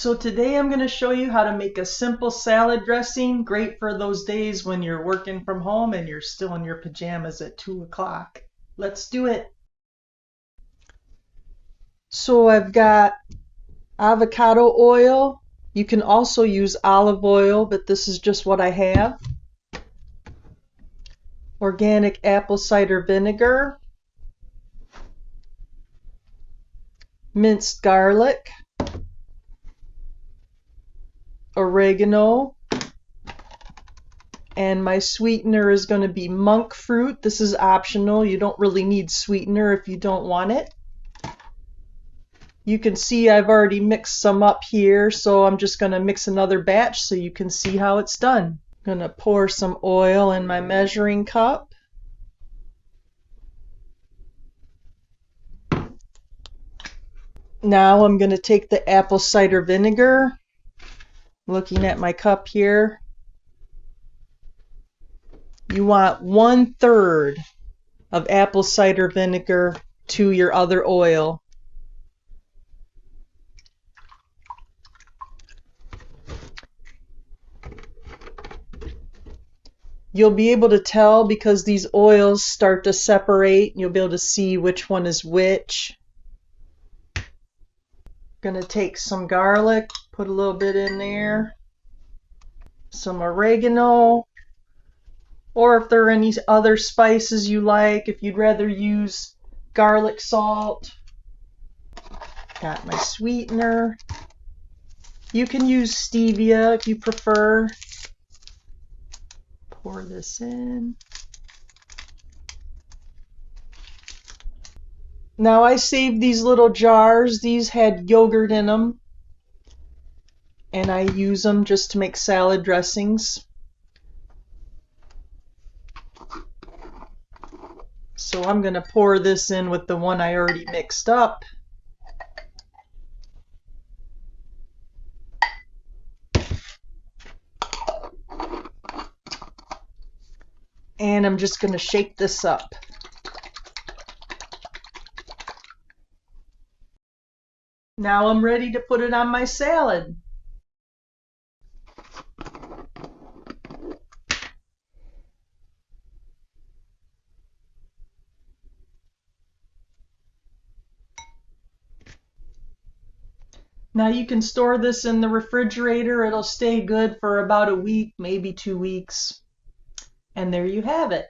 So today I'm going to show you how to make a simple salad dressing, great for those days when you're working from home and you're still in your pajamas at 2 o'clock. Let's do it. So I've got avocado oil. You can also use olive oil, but this is just what I have. Organic apple cider vinegar. Minced garlic. Oregano, and my sweetener is going to be monk fruit. This is optional. You don't really need sweetener if you don't want it. You can see I've already mixed some up here, so I'm just going to mix another batch so you can see how it's done. I'm going to pour some oil in my measuring cup. Now I'm going to take the apple cider vinegar. Looking at my cup here, you want 1/3 of apple cider vinegar to your other oil. You'll be able to tell because these oils start to separate. You'll be able to see which one is which. Going to take some garlic, put a little bit in there, some oregano, or if there are any other spices you like, if you'd rather use garlic salt. Got my sweetener. You can use stevia if you prefer. Pour this in. Now I saved these little jars. These had yogurt in them, and I use them just to make salad dressings. So I'm going to pour this in with the one I already mixed up. And I'm just going to shake this up. Now I'm ready to put it on my salad. Now you can store this in the refrigerator. It'll stay good for about a week, maybe 2 weeks. And there you have it.